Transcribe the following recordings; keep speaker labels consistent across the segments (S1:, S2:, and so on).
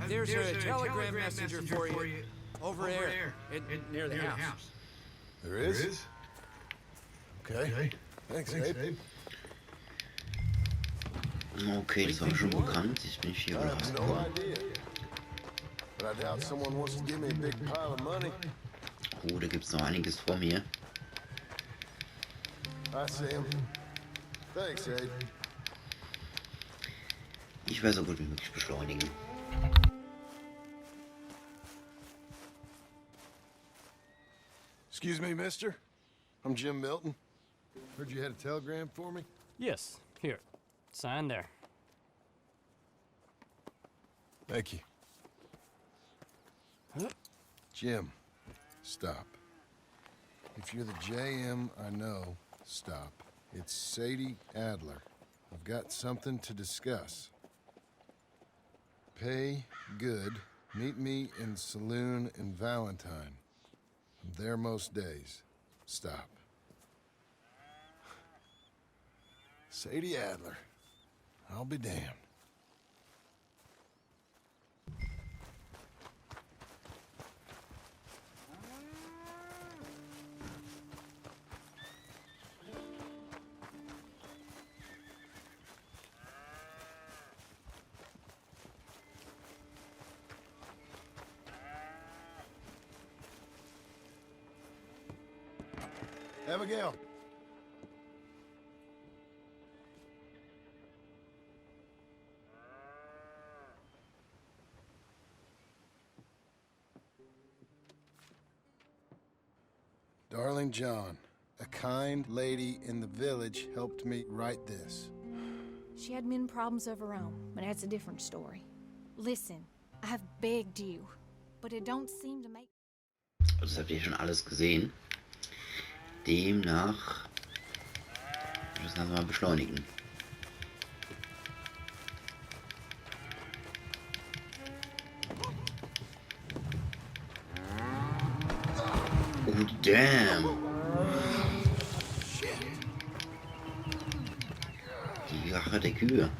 S1: There's a telegram messenger for you over there, near the house.
S2: There is? Okay. Thanks, Abe.
S3: Okay, das war schon bekannt. Jetzt bin ich hier
S2: I
S3: wieder
S2: have no
S3: rausgekommen.
S2: idea. But I doubt someone wants to give me a big pile of money.
S3: Oh, da gibt's noch einiges vor mir.
S2: I see him. Thanks, Abe.
S3: Ich werde so gut wie möglich beschleunigen.
S2: Excuse me, mister. I'm Jim Milton. Heard you had a telegram for me?
S4: Yes, here. Sign there.
S2: Thank you. Jim, stop. If you're the JM I know, stop. It's Sadie Adler. I've got something to discuss. Pay good. Meet me in saloon in Valentine. I'm there most days. Stop. Sadie Adler. I'll be damned. Abigail. Darling John, a kind lady in the village helped me write this.
S5: She had men problems of her own, but that's a different story. Listen, I have begged you, but it don't seem to make...
S3: Das habt ihr schon alles gesehen. Demnach das Ganze mal beschleunigen. Oh damn! Die Rache der Kühe.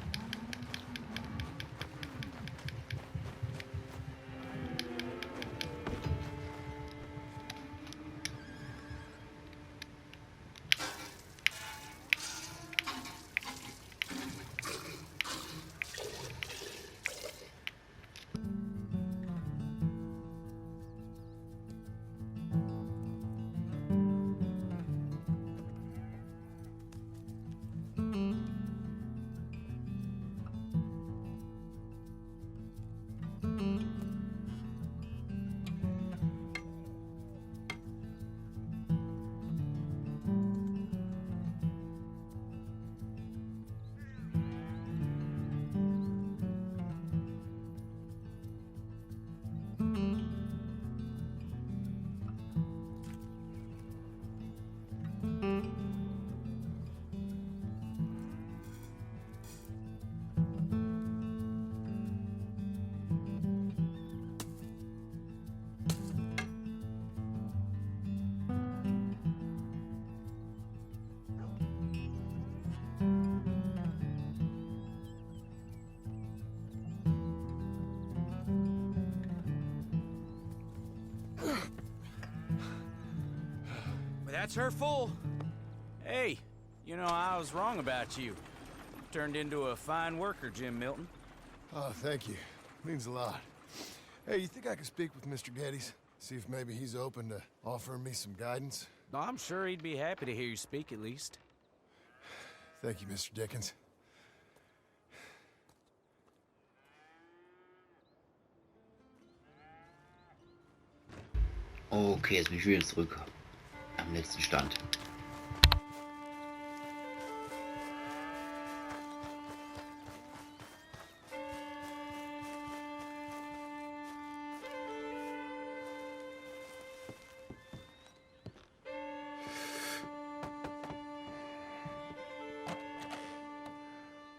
S1: That's her full.
S4: Hey, you know, I was wrong about you. Turned into a fine worker, Jim Milton.
S2: Oh, thank you. Means a lot. Hey, you think I could speak with Mr. Geddes? See if maybe he's open to offering me some guidance?
S4: No, I'm sure he'd be happy to hear you speak at least.
S2: Thank you, Mr. Dickens.
S3: Okay, jetzt bin ich wieder zurück am letzten Stand.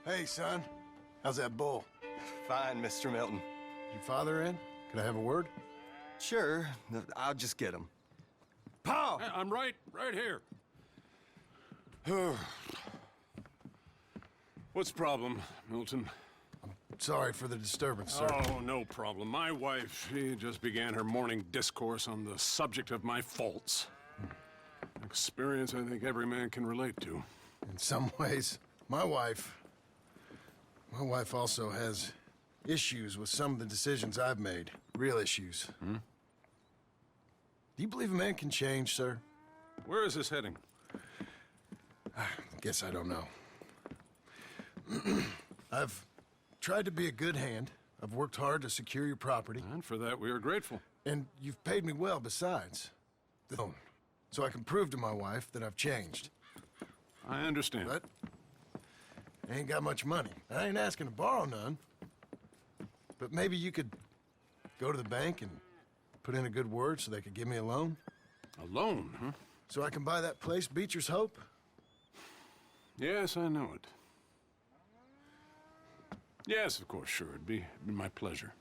S2: Hey, son. How's that bull?
S6: Fine, Mr. Milton.
S2: Your father in? Can I have a word?
S6: Sure, I'll just get him. Pa!
S7: I'm right here. What's the problem, Milton?
S2: I'm Sorry for the disturbance, sir.
S7: Oh, no problem. My wife, she just began her morning discourse on the subject of my faults. Experience I think every man can relate to.
S2: In some ways, my wife also has issues with some of the decisions I've made. Real issues. Do you believe a man can change, sir?
S7: Where is this heading?
S2: Guess I don't know. I've tried to be a good hand. I've worked hard to secure your property.
S7: And for that, we are grateful.
S2: And you've paid me well besides. So I can prove to my wife that I've changed.
S7: I understand.
S2: But I ain't got much money. I ain't asking to borrow none. But maybe you could go to the bank and put in a good word so they could give me a loan?
S7: A loan, huh?
S2: So I can buy that place, Beecher's Hope?
S7: Yes, I know it. Yes, of course, sure. It'd be my pleasure.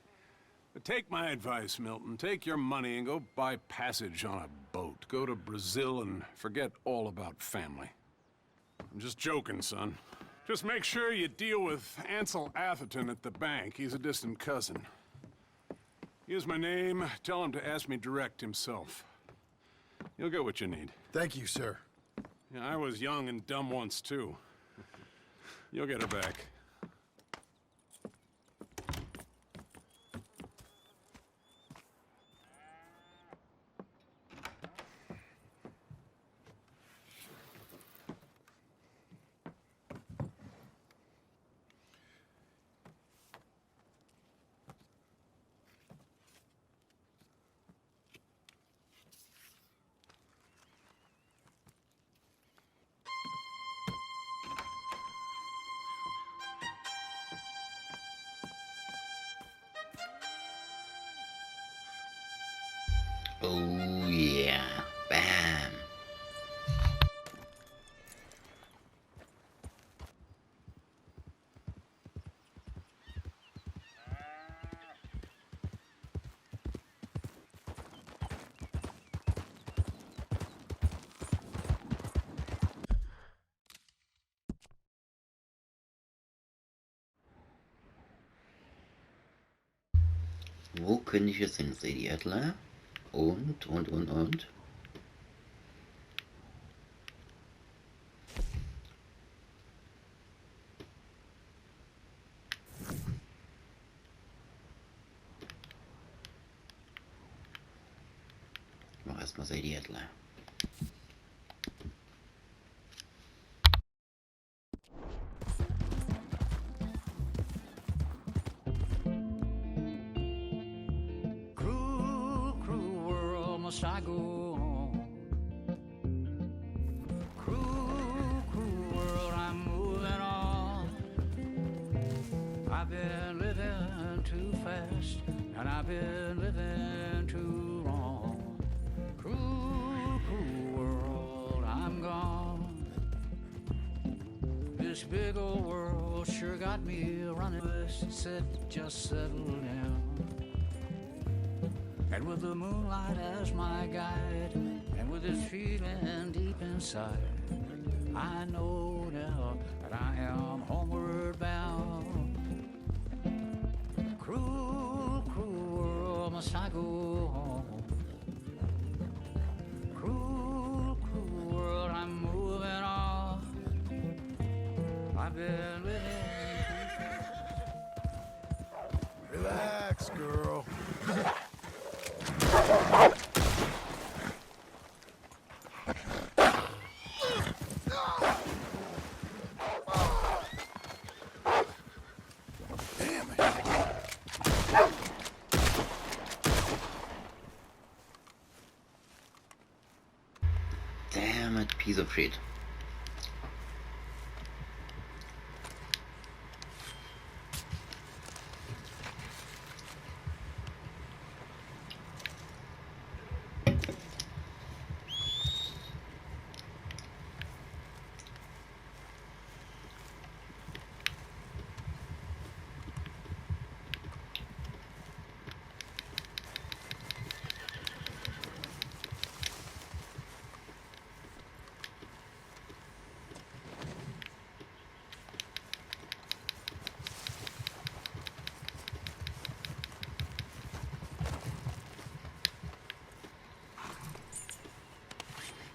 S7: But take my advice, Milton. Take your money and go buy passage on a boat. Go to Brazil and forget all about family. I'm just joking, son. Just make sure you deal with Ansel Atherton at the bank. He's a distant cousin. Here's my name. Tell him to ask me direct himself. You'll get what you need.
S2: Thank you, sir.
S7: Yeah, I was young and dumb once, too. You'll get her back.
S3: Oh yeah. Bam. Wo könnte ich jetzt hin? Sadie Adler? Und. Ich mach erstmal Sadie Adler.
S8: Cruel, cruel world, must I go on? Cruel, cruel world, I'm moving on. I've been living too fast, and I've been living too wrong. Cruel, cruel world, I'm gone. This big old world sure got me running. Just settle down. And with the moonlight as my guide, and with this feeling deep inside, I know now that I am homeward bound. Cruel, cruel world, must I go home? Cruel, cruel world, I'm moving on. I've been living.
S2: Relax, girl. Damn it.
S3: Damn it, piece of shit.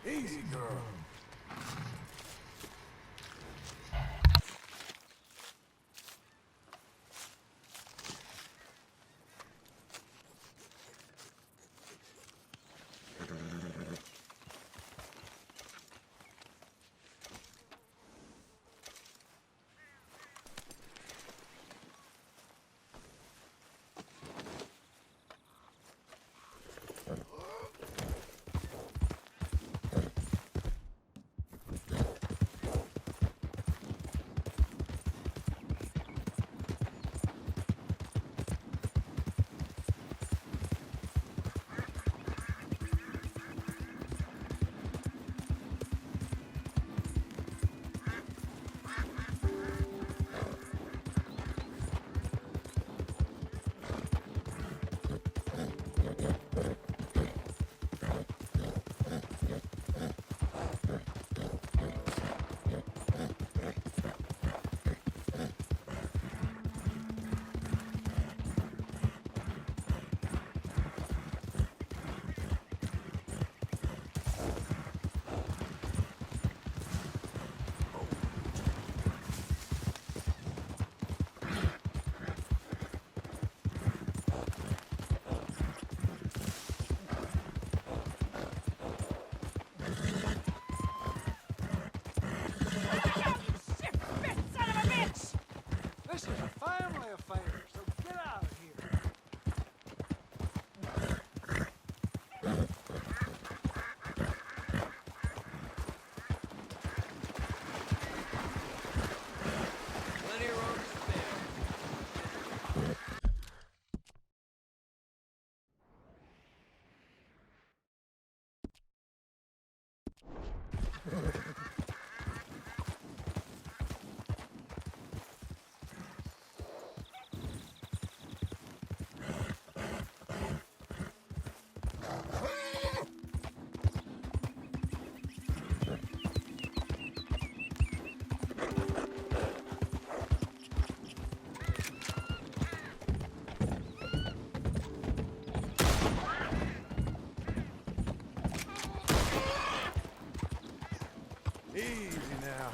S1: Easy, girl.
S9: This is a family affair, so get out of here.
S1: Plenty of room to spare. Easy now.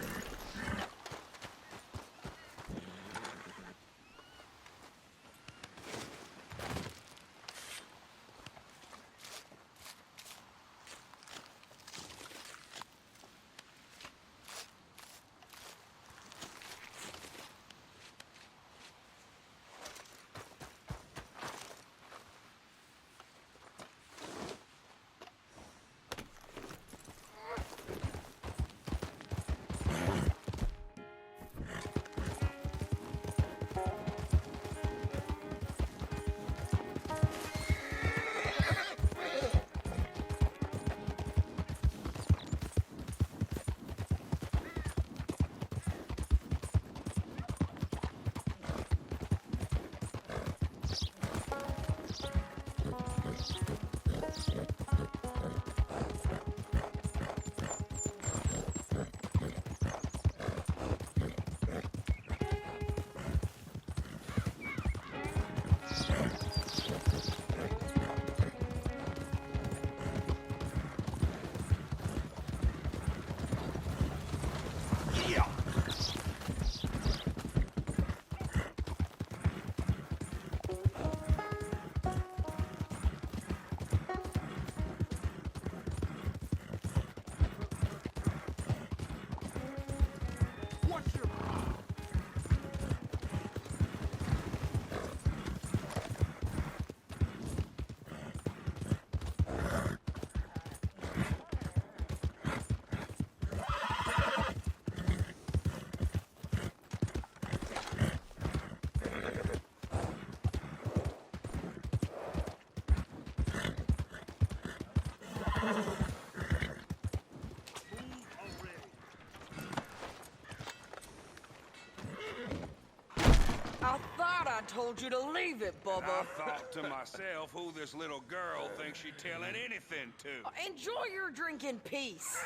S10: I thought I told you to leave it, Bubba.
S11: I thought to myself who this little girl thinks she telling anything to.
S10: Enjoy your drink in peace.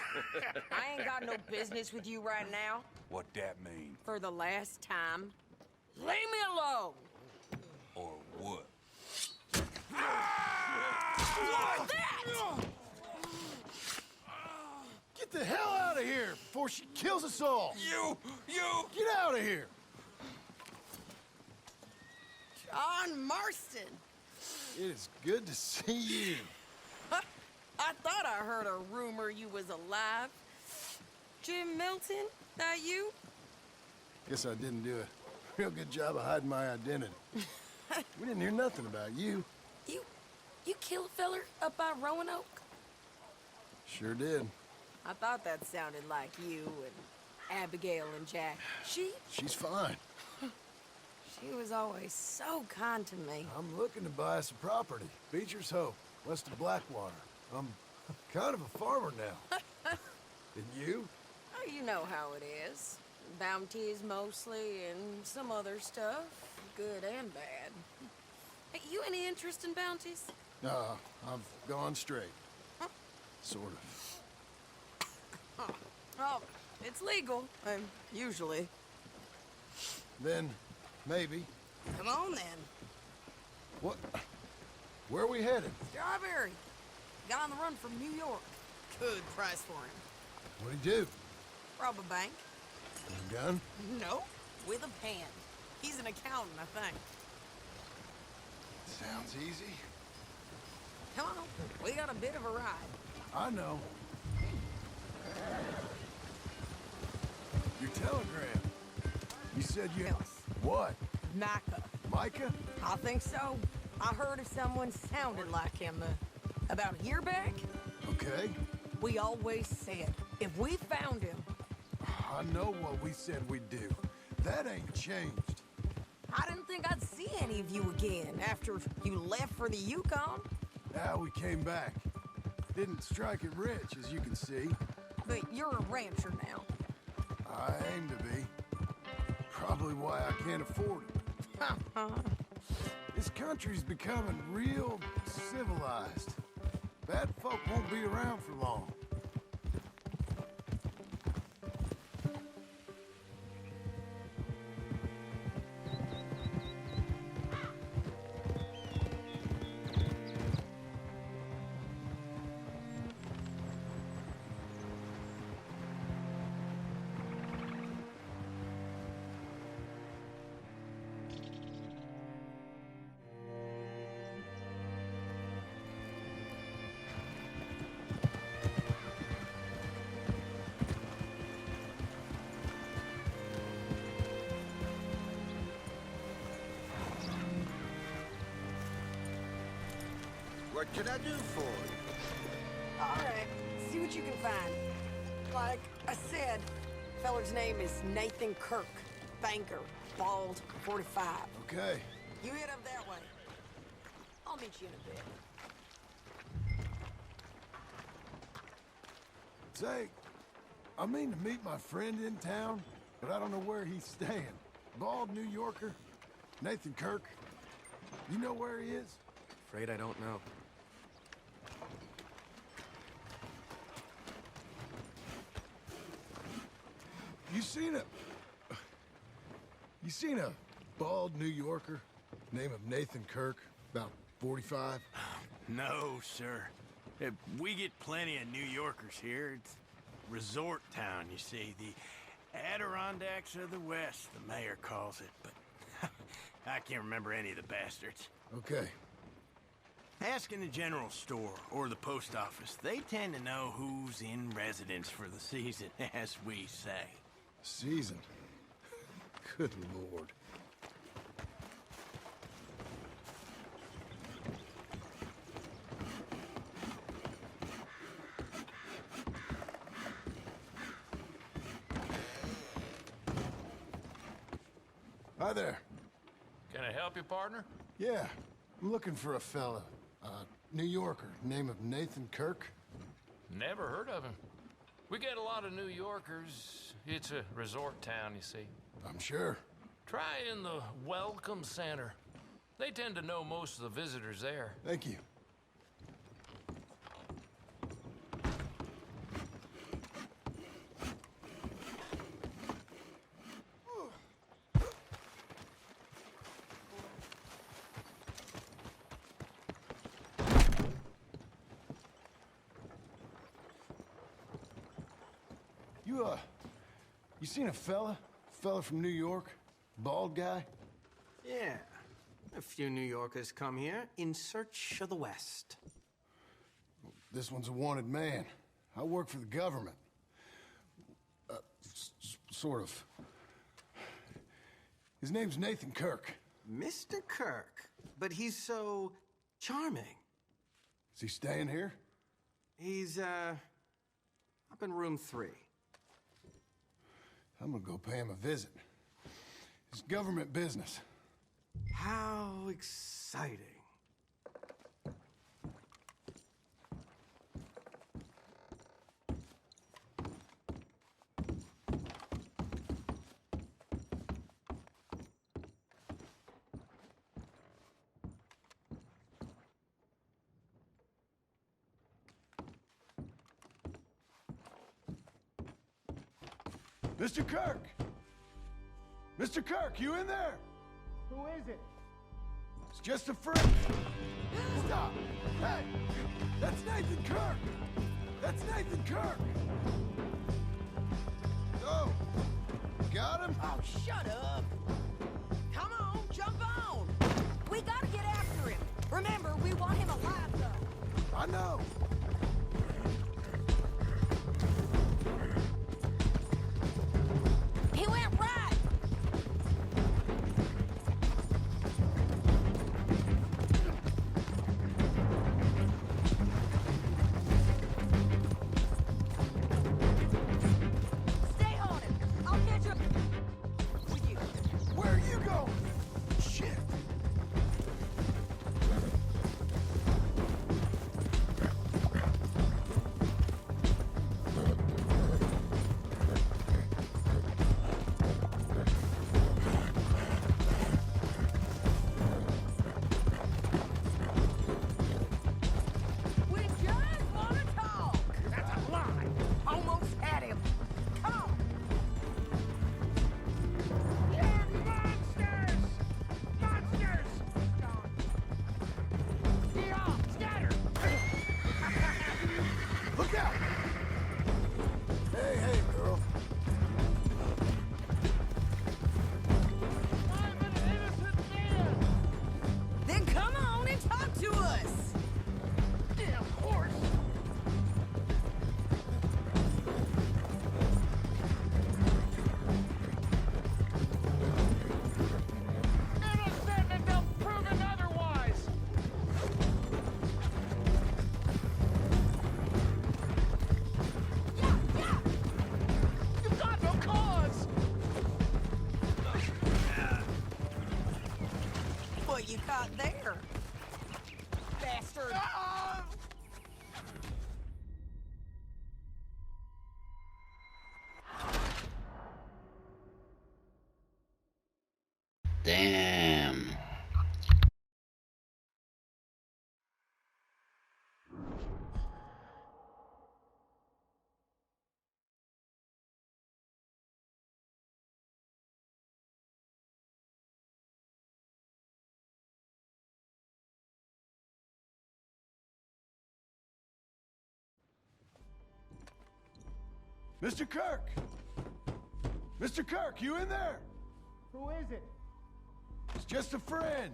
S10: I ain't got no business with you right now.
S11: What that mean?
S10: For the last time, leave me alone.
S11: Or what?
S10: What's that?
S2: before she kills us all!
S11: You!
S2: Get out of here!
S10: John Marston!
S2: It is good to see you.
S10: I thought I heard a rumor you was alive. Jim Milton, that you?
S2: Guess I didn't do a real good job of hiding my identity. We didn't hear nothing about you.
S10: You killed a feller up by Roanoke?
S2: Sure did.
S10: I thought that sounded like you and Abigail and Jack.
S2: She's fine.
S10: She was always so kind to me.
S2: I'm looking to buy some property. Beecher's Hope, west of Blackwater. I'm kind of a farmer now. And you?
S10: Oh, you know how it is. Bounties mostly, and some other stuff. Good and bad. Hey, you any interest in bounties?
S2: I've gone straight. Sort of.
S10: Oh, it's legal. Usually.
S2: Then, maybe.
S10: Come on, then.
S2: What? Where are we headed?
S10: Strawberry. Got on the run from New York. Good price for him.
S2: What'd he do?
S10: Rob a bank.
S2: A gun?
S10: No, with a pen. He's an accountant, I think.
S2: Sounds easy.
S10: Come on, we got a bit of a ride.
S2: I know. Your telegram. You said you...
S10: Yes.
S2: What?
S10: Micah.
S2: Micah?
S10: I think so. I heard of someone sounded like him about a year back.
S2: Okay.
S10: We always said, if we found him...
S2: I know what we said we'd do. That ain't changed.
S10: I didn't think I'd see any of you again after you left for the Yukon.
S2: Now we came back. Didn't strike it rich, as you can see.
S10: But you're a rancher now.
S2: I aim to be. Probably why I can't afford it. This country's becoming real civilized. Bad folk won't be around for long.
S12: What can I do for you?
S10: All right, see what you can find. Like I said, feller's name is Nathan Kirk. Banker, bald, 45.
S2: Okay.
S10: You head up that way. I'll meet you in a bit.
S2: Say, I mean to meet my friend in town, but I don't know where he's staying. Bald New Yorker, Nathan Kirk. You know where he is?
S6: Afraid I don't know.
S2: You seen a bald New Yorker, name of Nathan Kirk, about 45?
S4: No, sir. We get plenty of New Yorkers here. It's resort town, you see. The Adirondacks of the West, the mayor calls it, but I can't remember any of the bastards.
S2: Okay.
S4: Ask in the general store or the post office. They tend to know who's in residence for the season, as we say.
S2: Season? Good Lord. Hi there.
S13: Can I help you, partner?
S2: Yeah, I'm looking for a fella. New Yorker, name of Nathan Kirk.
S13: Never heard of him. We get a lot of New Yorkers. It's a resort town, you see.
S2: I'm sure.
S13: Try in the Welcome Center. They tend to know most of the visitors there.
S2: Thank you. You seen a fella? Fella from New York? Bald guy?
S1: Yeah. A few New Yorkers come here in search of the West.
S2: This one's a wanted man. I work for the government. Sort of. His name's Nathan Kirk.
S1: Mr. Kirk? But he's so charming.
S2: Is he staying here?
S1: He's, up in room 3.
S2: I'm gonna go pay him a visit. It's government business.
S1: How exciting.
S2: Mr. Kirk! Mr. Kirk, you in there?
S9: Who is it?
S2: It's just a friend. Stop! Hey! That's Nathan Kirk! That's Nathan Kirk! Oh! Got him?
S10: Oh, shut up! Come on, jump on! We gotta get after him. Remember, we want him alive, though.
S2: I know!
S10: He went right! Stay on him! I'll catch up with you.
S2: Where are you going? Shit!
S10: We just want to talk! That's a lie! Almost had him. Come! Yeah, monsters! Monsters! Yeehaw! Scatter!
S2: Look out! Hey, hey, girl.
S9: I'm an innocent man!
S10: Then come on and talk to us!
S9: Damn horse! Innocent until proven otherwise!
S10: Yeah, yeah!
S9: You've got no cause!
S10: What you caught there? Bastard!
S3: Damn.
S2: Mr. Kirk! Mr. Kirk, you in there?
S9: Who is it?
S2: It's just a friend.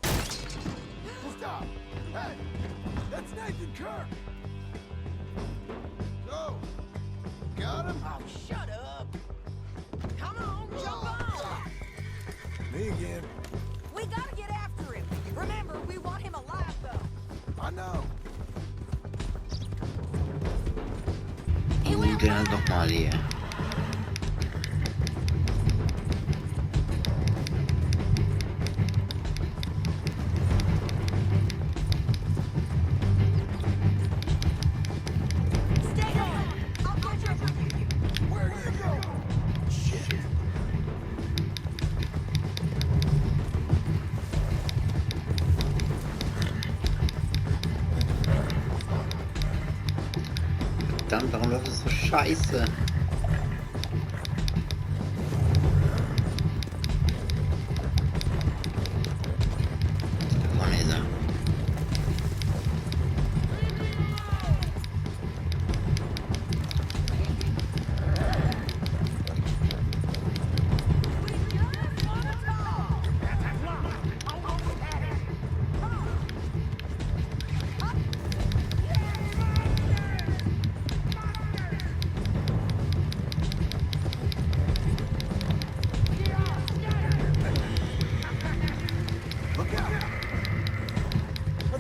S2: Stop! Hey! That's Nathan Kirk! So, got him?
S10: Oh, shut up! Come on, jump on!
S2: Me again.
S10: We gotta get after him. Remember, we want him alive, though.
S2: I know.
S10: He went
S3: Der
S10: right!
S3: doch mal hier.
S10: Stay on! I'll catch up with you.
S2: Where are you going? Shit!
S3: Verdammt, warum läuft es so scheiße? Da vorne ist er.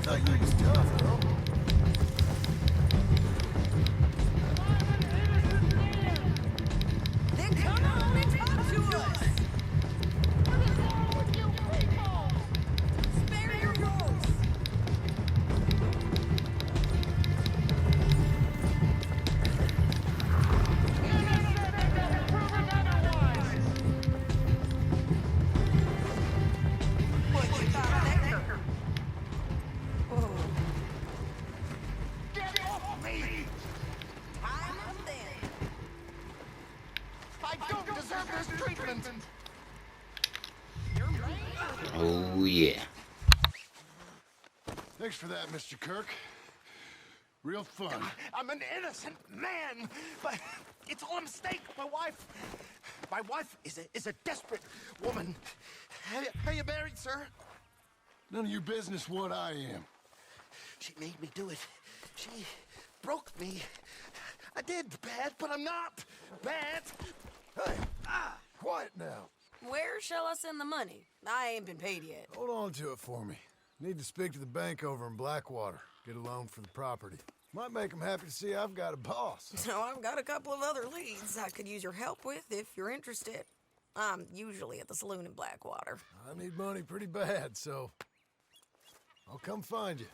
S2: thought you was tough, though.
S10: Then come on and talk to us! Spare your voice! What you got there? Whoa.
S12: Get off me!
S10: Time up then.
S12: I don't deserve this treatment!
S3: Oh, yeah.
S2: Thanks for that, Mr. Kirk. Real fun.
S12: I'm an innocent man, but it's all a mistake. My wife is a desperate woman. Are you married, sir?
S2: None of your business what I am.
S12: She made me do it. She broke me. I did bad, but I'm not bad.
S2: Hey, quiet now.
S10: Where shall I send the money? I ain't been paid yet.
S2: Hold on to it for me. Need to speak to the bank over in Blackwater. Get a loan for the property. Might make them happy to see I've got a boss.
S10: So I've got a couple of other leads I could use your help with if you're interested. I'm usually at the saloon in Blackwater.
S2: I need money pretty bad, so I'll come find you.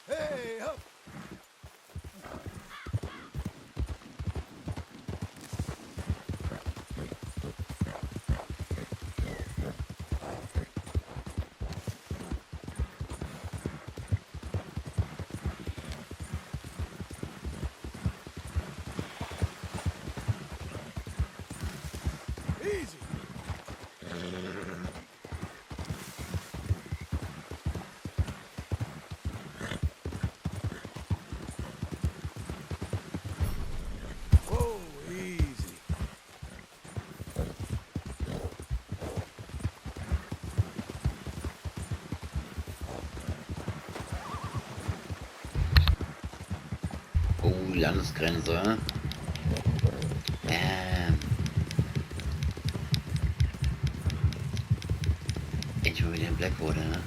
S2: Hey, up! Easy! Whoa, easy.
S3: Oh, Landesgrenze. Endlich mal wieder in Blackwater, ne?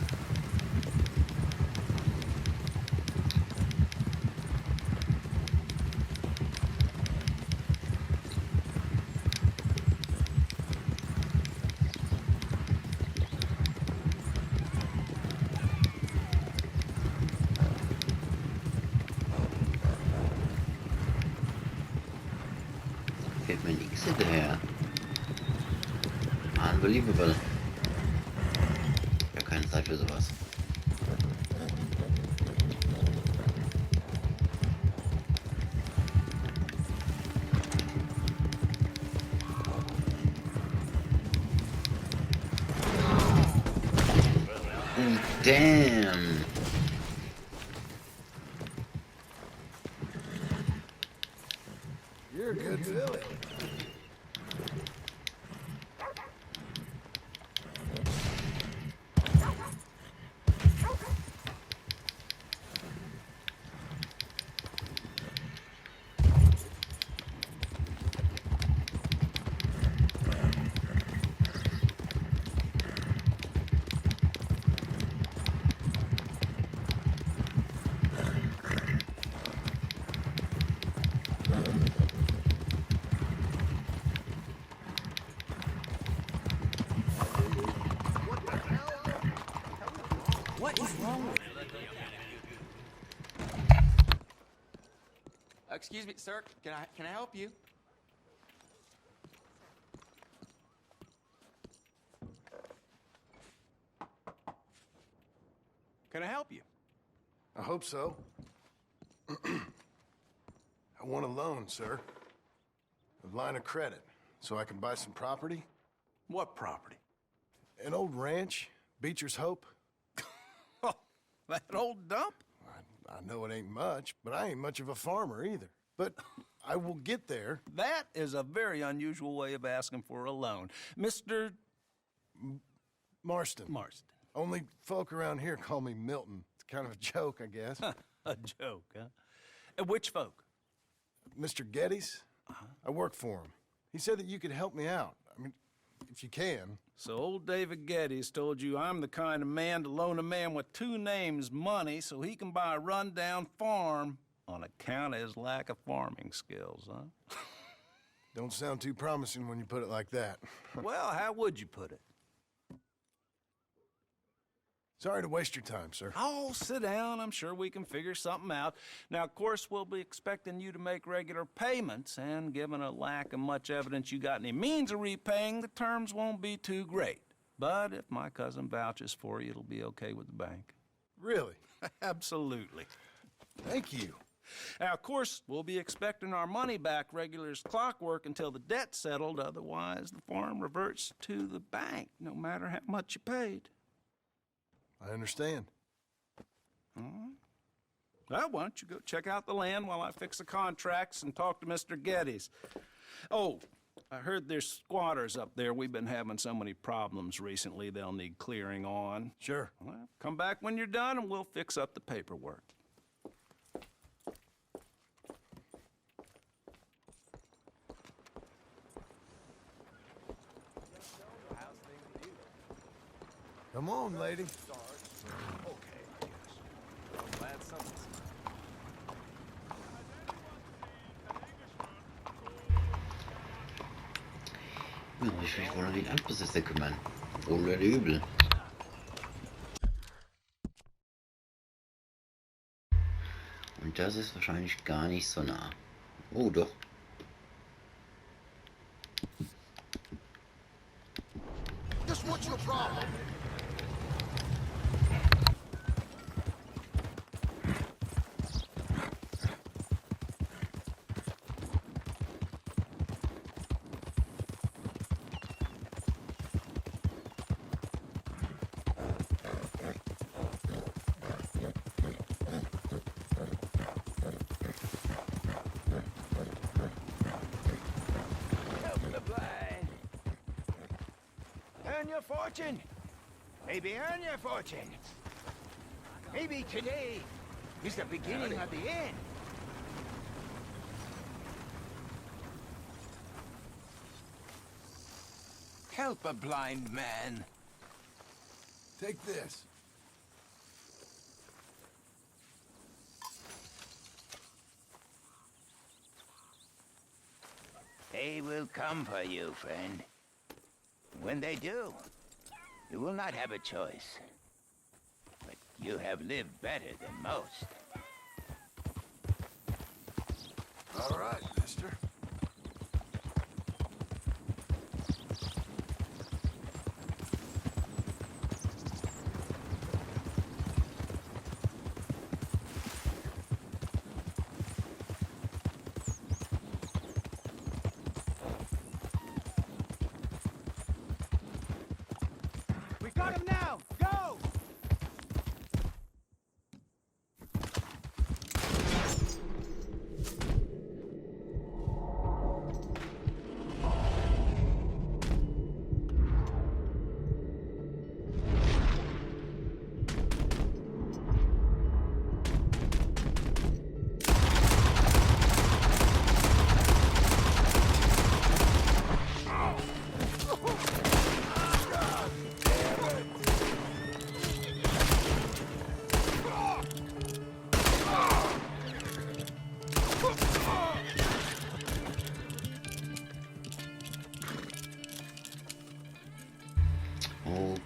S3: Fällt mir nichts hinterher. Unbelievable. Ja, keine Zeit für sowas. Oh, damn.
S2: You're a good filly.
S6: Excuse me, sir. Can I help you?
S4: Can I help you?
S2: I hope so. I want a loan, sir. A line of credit, so I can buy some property.
S4: What property?
S2: An old ranch, Beecher's Hope.
S4: Oh, that old dump?
S2: I know it ain't much, but I ain't much of a farmer either. But I will get there.
S14: That is a very unusual way of asking for a loan. Mr.
S2: Marston.
S14: Marston.
S2: Only folk around here call me Milton. It's kind of a joke, I guess.
S14: A joke, huh? And which folk?
S2: Mr. Geddes. I work for him. He said that you could help me out. I mean, if you can.
S14: So old David Geddes told you I'm the kind of man to loan a man with two names money so he can buy a rundown farm on account of his lack of farming skills, huh?
S2: Don't sound too promising when you put it like that.
S14: Well, how would you put it?
S2: Sorry to waste your time, sir.
S14: Oh, sit down. I'm sure we can figure something out. Now, of course, we'll be expecting you to make regular payments, and given a lack of much evidence you got any means of repaying, the terms won't be too great. But if my cousin vouches for you, it'll be okay with the bank.
S2: Really?
S14: Absolutely.
S2: Thank you.
S14: Now, of course, we'll be expecting our money back regular as clockwork until the debt's settled. Otherwise, the farm reverts to the bank, no matter how much you paid.
S2: I understand.
S14: All right. Well, why don't you go check out the land while I fix the contracts and talk to Mr. Geddes. Oh, I heard there's squatters up there. We've been having so many problems recently, they'll need clearing on.
S2: Sure.
S14: Well, come back when you're done and we'll fix up the paperwork.
S2: Come on, lady.
S3: Ja, ich will mich wohl um den Altbesitzer kümmern. Wohl oder übel. Und das ist wahrscheinlich gar nicht so nah. Oh, doch.
S12: Just what's your problem?
S15: Earn your fortune. Maybe earn your fortune. Maybe today is the beginning of the end.
S12: Help a blind man.
S2: Take this.
S15: They will come for you, friend. When they do, you will not have a choice. But you have lived better than most.
S2: All right, mister.
S15: We got him now! Go!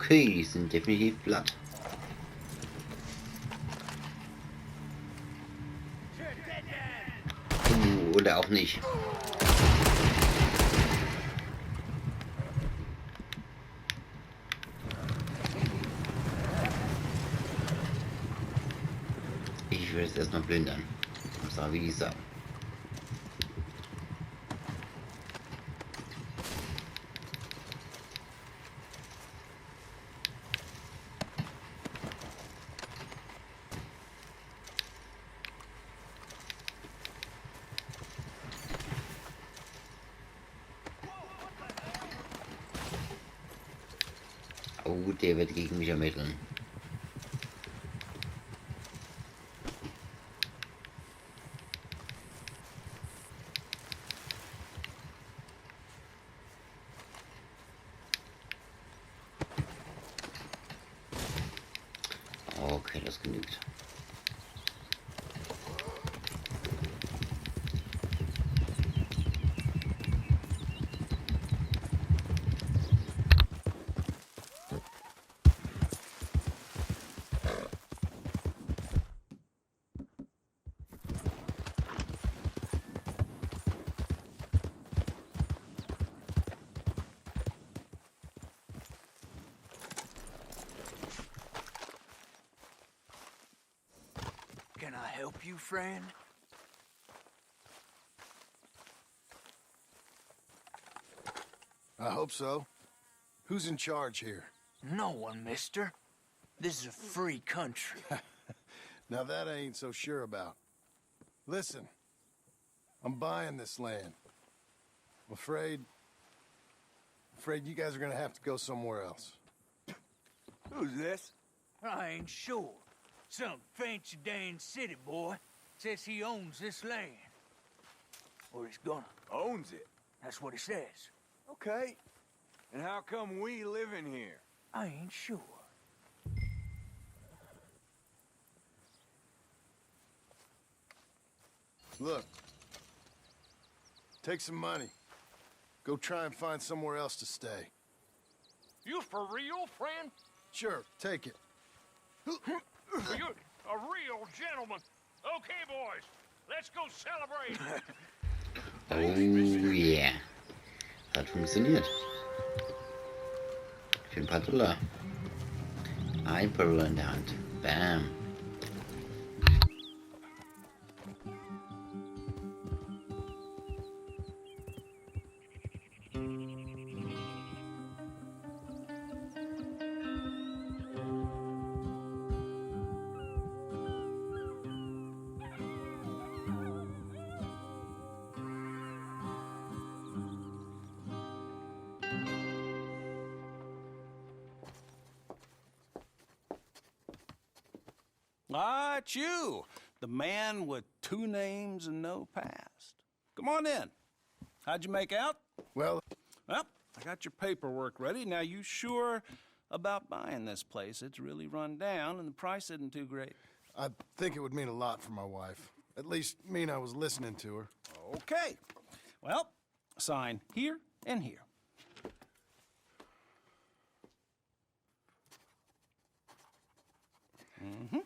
S3: Okay, die sind definitiv platt. Oder auch nicht. Ich will es erstmal plündern. So wie die sagen. Oh, der wird gegen mich ermitteln. Okay, das genügt.
S12: Can I help you, friend?
S2: I hope so. Who's in charge here?
S12: No one, mister. This is a free country.
S2: Now that I ain't so sure about. Listen, I'm buying this land. I'm afraid you guys are gonna have to go somewhere else.
S12: Who's this? I ain't sure. Some fancy Dan city boy says he owns this land. Or he's gonna.
S11: Owns it?
S12: That's what he says.
S11: Okay. And how come we live in here?
S12: I ain't sure.
S2: Look. Take some money. Go try and find somewhere else to stay.
S13: You for real, friend?
S2: Sure, take it.
S13: You're a real gentleman. Okay, boys, let's go celebrate.
S3: Oh yeah. Hat funktioniert. Für ein paar $. Ein $1 in der Hand. Bam.
S14: Ah, it's you, the man with 2 names and no past. Come on in. How'd you make out?
S2: Well,
S14: I got your paperwork ready. Now, you sure about buying this place? It's really run down, and the price isn't too great.
S2: I think it would mean a lot for my wife. At least mean I was listening to her.
S14: Okay. Well, sign here and here. Mm-hmm.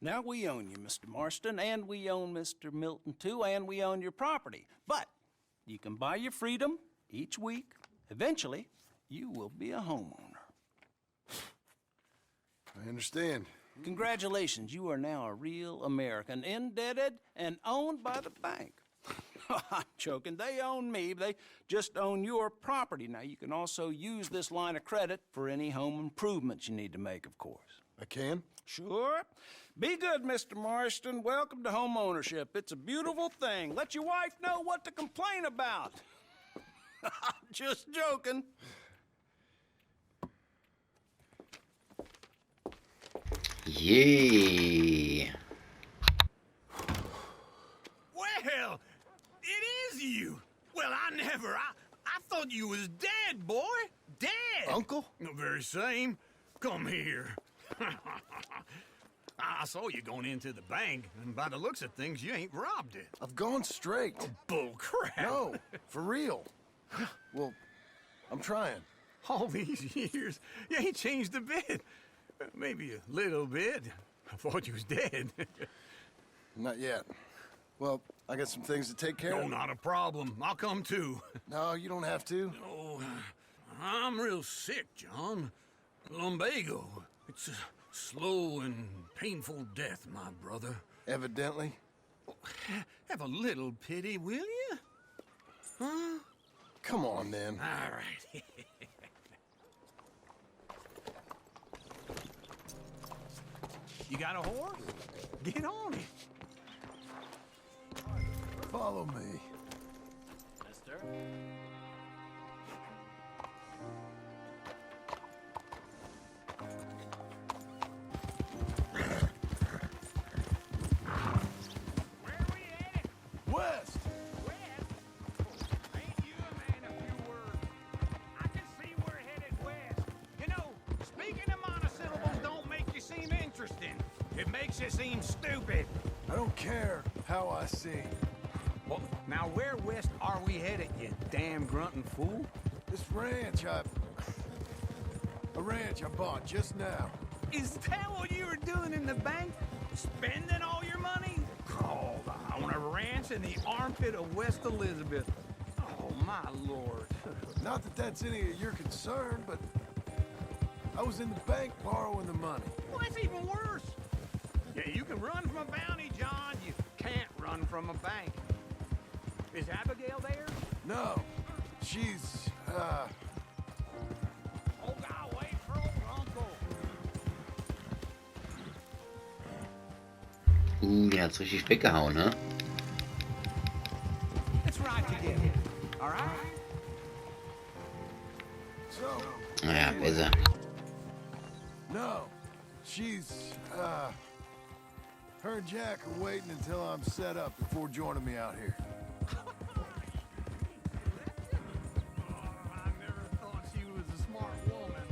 S14: Now we own you, Mr. Marston, and we own Mr. Milton, too, and we own your property. But you can buy your freedom each week. Eventually, you will be a homeowner.
S2: I understand.
S14: Congratulations, you are now a real American, indebted and owned by the bank. I'm joking. They own me. They just own your property. Now, you can also use this line of credit for any home improvements you need to make, of course.
S2: I can?
S14: Sure. Be good, Mr. Marston. Welcome to home ownership. It's a beautiful thing. Let your wife know what to complain about. Just joking.
S3: Yay!
S4: Well, it is you. Well, I thought you was dead, boy. Dad!
S2: Uncle?
S4: The very same. Come here. I saw you going into the bank, and by the looks of things, you ain't robbed it.
S2: I've gone straight.
S4: Bull crap.
S2: No, for real. Well, I'm trying.
S4: All these years, you ain't changed a bit. Maybe a little bit. I thought you was dead.
S2: Not yet. Well, I got some things to take care
S4: No,
S2: of.
S4: not a problem. I'll come too.
S2: No, you don't have to.
S4: Oh, I'm real sick, John. Lumbago. It's a slow and painful death, my brother.
S2: Evidently.
S4: Have a little pity, will you? Huh?
S2: Come on, then.
S4: All right. You got a horse? Get on it.
S2: Follow me.
S13: Mister?
S2: West!
S4: Speaking of monosyllables don't make you seem interesting. It makes you seem stupid.
S2: I don't care how I sing.
S4: Well, now where west are we headed, you damn grunting fool?
S2: This ranch a ranch I bought just now.
S4: Is that what you were doing in the bank? Spending all your money? Oh, I own a ranch in the armpit of West Elizabeth. Oh, my lord.
S2: Not that that's any of your concern, but I was in the bank borrowing the money.
S4: Well, that's even worse. Yeah, you can run from a bounty, John. You can't run from a bank. Is Abigail there?
S2: No, she's,
S4: Oh, God, wait for old Uncle.
S3: Der hat's richtig weggehauen, ne?
S4: Let's ride together. All right?
S2: so,
S3: Naja, besser.
S2: no, she's, her and Jack are waiting until I'm set up before joining me out here.
S4: I never thought she was a smart woman.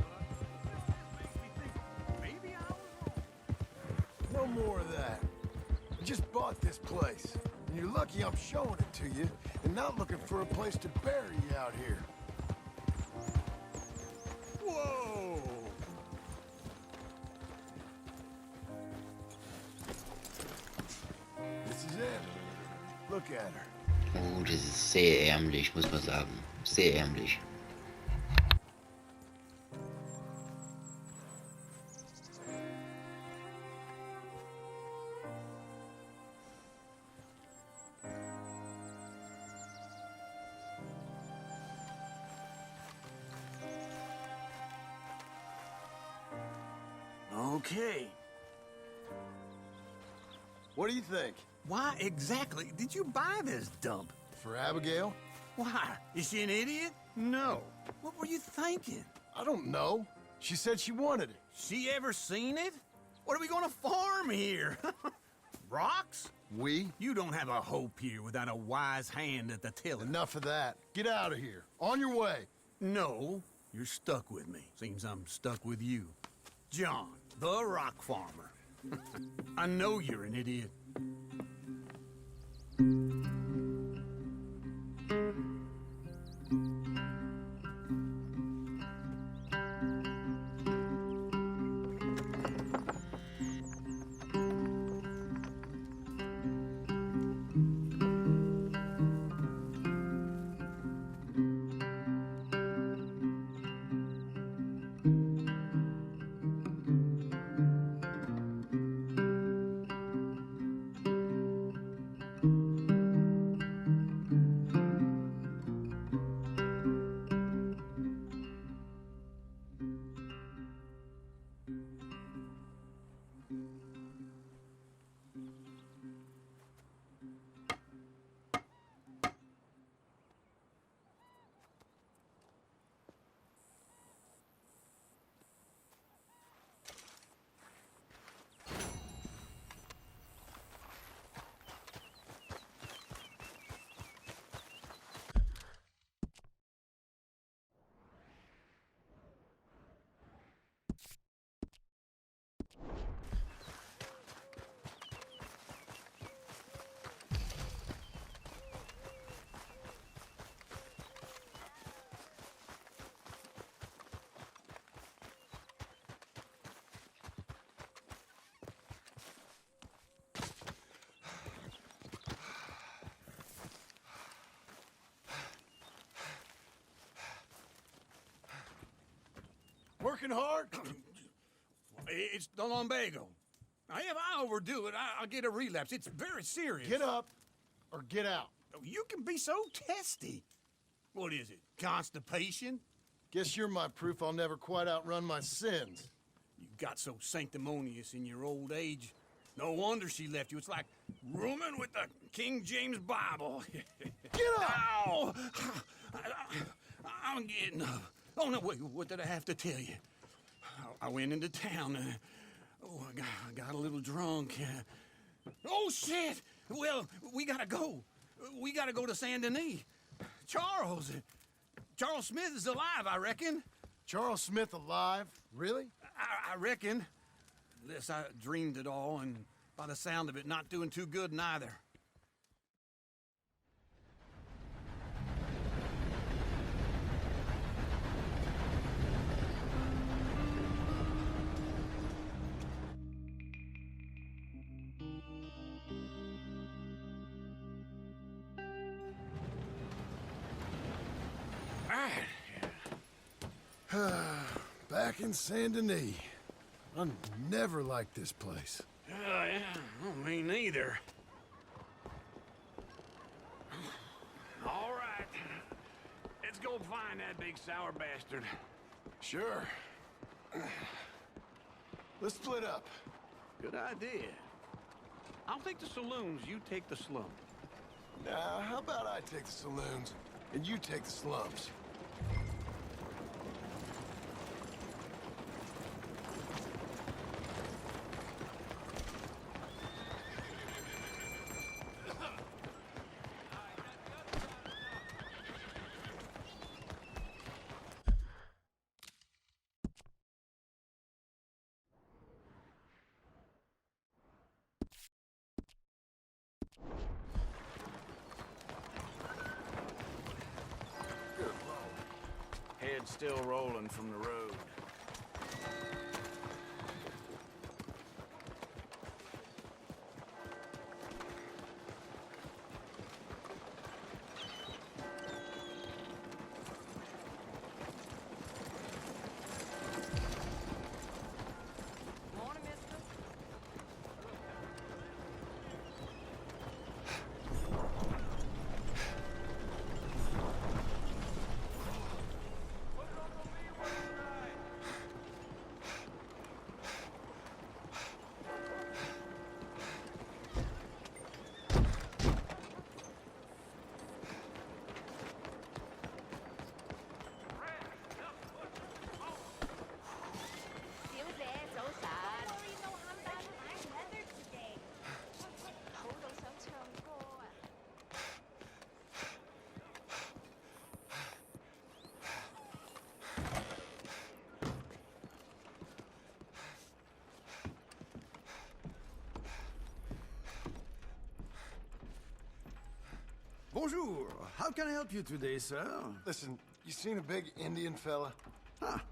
S4: Makes me think maybe I was wrong.
S2: No more of that. I just bought this place, and you're lucky I'm showing it to you and not looking for a place to bury you out here.
S4: Whoa!
S2: This is it. Look at her.
S3: Oh, das ist sehr ärmlich, muss man sagen. Sehr ärmlich.
S4: Okay.
S2: What do you think?
S4: Why exactly did you buy this dump?
S2: For Abigail?
S4: Why? Is she an idiot? No. What were you thinking?
S2: I don't know. She said she wanted it.
S4: She ever seen it? What are we gonna farm here? Rocks?
S2: We?
S4: You don't have a hope here without a wise hand at the tiller.
S2: Enough of that. Get out of here. On your way.
S4: No, you're stuck with me. Seems I'm stuck with you. John, the rock farmer. I know you're an idiot.
S2: working hard?
S4: It's the lumbago. Now, if I overdo it, I'll get a relapse. It's very serious.
S2: Get up or get out.
S4: You can be so testy. What is it, constipation?
S2: Guess you're my proof I'll never quite outrun my sins.
S4: You got so sanctimonious in your old age. No wonder she left you. It's like rooming with the King James Bible.
S2: Get up!
S4: Ow! I'm getting up. Oh, no, wait, what did I have to tell you? I went into town. I got a little drunk. Oh, shit! Well, we gotta go. We gotta go to Saint Denis. Charles Smith is alive, I reckon.
S2: Charles Smith alive? Really?
S4: I reckon. Unless I dreamed it all, and by the sound of it, not doing too good neither.
S2: Back in Saint Denis. I never liked this place.
S4: Yeah, well, me neither. All right. Let's go find that big sour bastard.
S2: Sure. Let's split up.
S4: Good idea. I'll take the saloons, you take the slums.
S2: Now, how about I take the saloons and you take the slums?
S4: Head still rolling from the road.
S16: Bonjour. How can I help you today, sir?
S2: Listen, you seen a big Indian fella?
S16: Ah,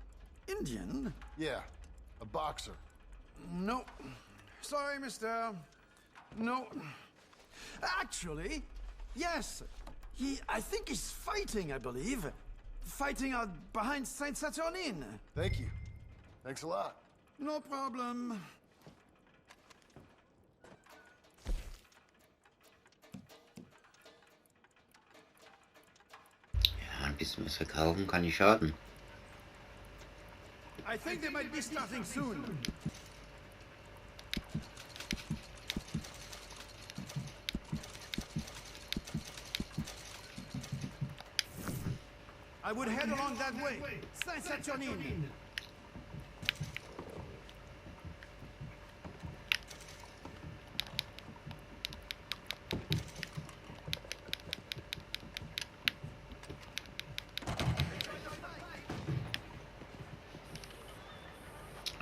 S16: Indian?
S2: Yeah, a boxer.
S16: No. Sorry, mister. No. Actually, yes. I think he's fighting, I believe. Fighting out behind Saint Saturnine.
S2: Thank you. Thanks a lot.
S16: No problem.
S3: Ein bisschen was verkaufen kann nicht schaden.
S16: I think they might be starting soon. I would head along that way. Saint Saturnine.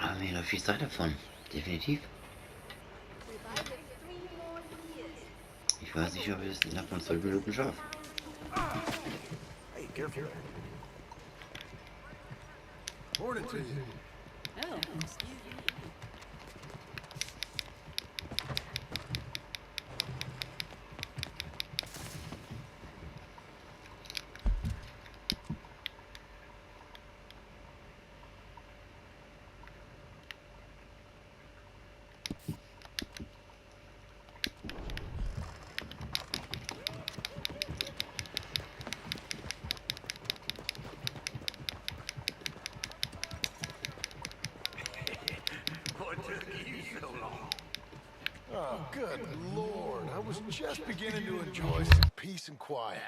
S3: Aber mir läuft viel Zeit davon. Definitiv. Ich weiß nicht, ob ich es innerhalb von 12 Minuten schaffe.
S16: Hey, careful.
S2: Morning to you.
S10: Oh.
S2: Good Lord, I was just beginning to enjoy some peace and quiet.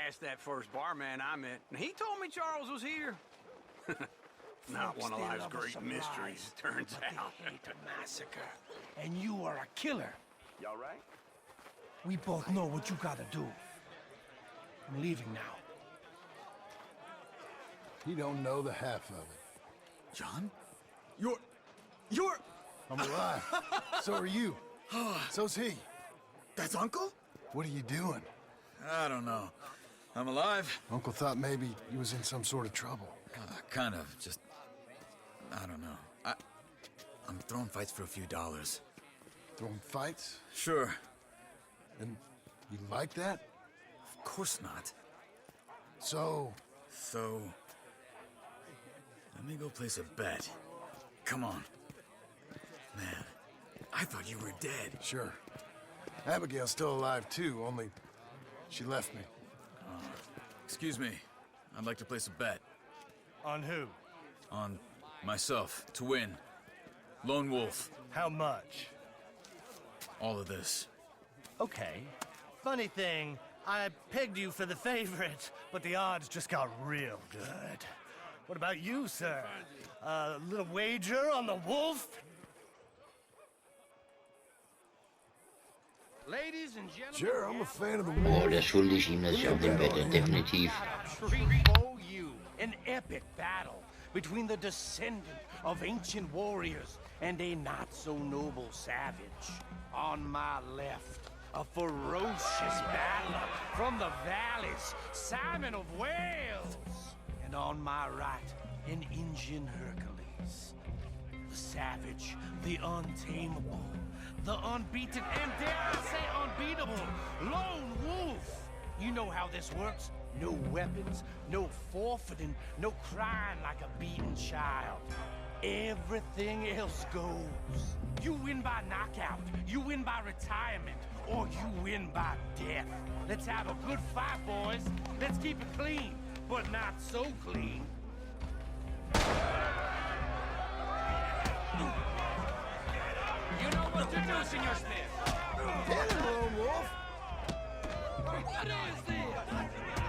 S4: Asked that first barman I met, and he told me Charles was here. Not one of life's great mysteries, turns out.
S12: They hate a massacre, and you are a killer.
S4: Y'all right?
S12: We both know what you gotta do. I'm leaving now.
S2: He don't know the half of it.
S16: John? You're...
S2: I'm alive. So are you. So's he.
S16: That's Uncle?
S2: What are you doing?
S16: I don't know. I'm alive.
S2: Uncle thought maybe you was in some sort of trouble.
S16: Kind of, just... I don't know. I'm throwing fights for a few dollars.
S2: Throwing fights?
S16: Sure.
S2: And you like that?
S16: Of course not.
S2: So,
S16: let me go place a bet. Come on. Man, I thought you were dead.
S2: Sure. Abigail's still alive too, only she left me.
S16: Excuse me. I'd like to place a bet.
S12: On who?
S16: On myself, to win. Lone Wolf.
S12: How much?
S16: All of this.
S12: Okay. Funny thing, I pegged you for the favorite, but the odds just got real good. What about you, sir? A little wager on the wolf? Ladies and gentlemen,
S2: Sure, I'm a fan of the
S3: Oh,
S2: wolf.
S3: das schulde ich ihm, dass ich auf den wette, definitiv.
S12: before you, an epic battle between the descendant of ancient warriors and a not-so-noble savage. On my left, a ferocious battler from the valleys, Simon of Wales. And on my right, an Indian Hercules. The savage, the untamable, the unbeaten, and dare I say unbeatable, Lone Wolf. You know how this works. No weapons, no forfeiting, no crying like a beaten child. Everything else goes. You win by knockout, you win by retirement, or you win by death. Let's have a good fight, boys. Let's keep it clean, but not so clean. You know what to do, Senor Smith.
S2: Get him, Lone Wolf.
S12: What is this?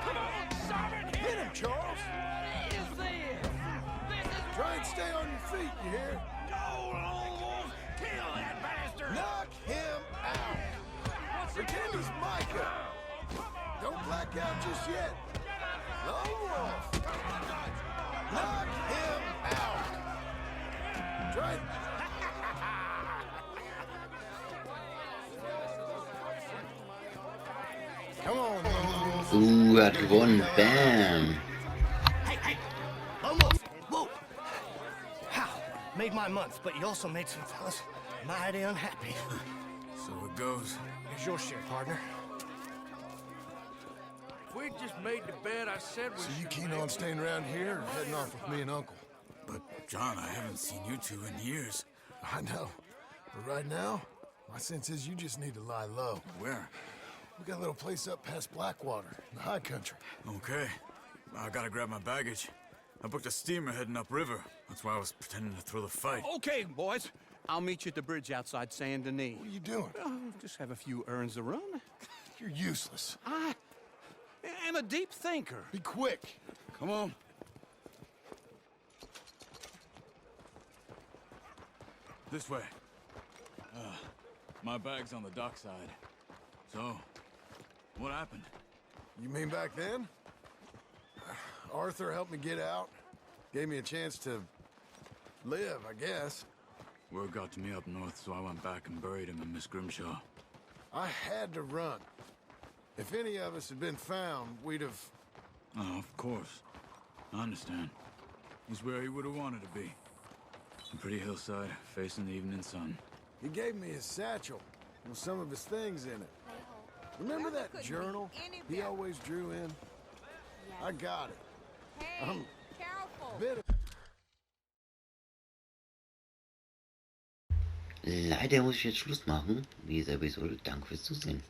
S12: Come on, Sergeant!
S2: Hit him, Charles.
S12: What is this? This is...
S2: Try and stay on your feet, you hear?
S12: No, Lone Wolf! Kill that bastard!
S2: Knock him out. Pretend he's Micah. Don't black out just yet. Lone Wolf. Knock him out. Try and... Come on, Lone Wolf.
S3: Hat gewonnen. Bam.
S12: Hey! Almost! Whoa! How? Made my month, but you also made some fellas mighty unhappy.
S16: So it goes.
S12: Here's your share, partner.
S4: If we'd just made the bet I said we
S2: So you keen on staying around here or heading off with me and Uncle?
S16: But, John, I haven't seen you two in years.
S2: I know. But right now, my sense is you just need to lie low.
S16: Where?
S2: We got a little place up past Blackwater, in the high country.
S16: Okay. I gotta grab my baggage. I booked a steamer heading upriver. That's why I was pretending to throw the fight.
S17: Okay, boys. I'll meet you at the bridge outside Saint Denis.
S2: What are you doing?
S17: Just have a few errands to run.
S2: You're useless.
S17: I am a deep thinker.
S2: Be quick.
S16: Come on. This way. My bag's on the dockside. So, what happened?
S2: You mean back then? Arthur helped me get out. Gave me a chance to live, I guess.
S16: Word got to me up north, so I went back and buried him in Miss Grimshaw.
S2: I had to run. If any of us had been found, we'd have...
S16: Oh, of course. I understand. He's where he would have wanted to be. A pretty hillside, facing the evening sun.
S2: He gave me his satchel with some of his things in it. Remember that journal he always drew in? I got it. I'm
S10: careful.
S2: Bit of...
S3: Leider muss ich jetzt Schluss machen. Diese Episode. Danke fürs Zusehen.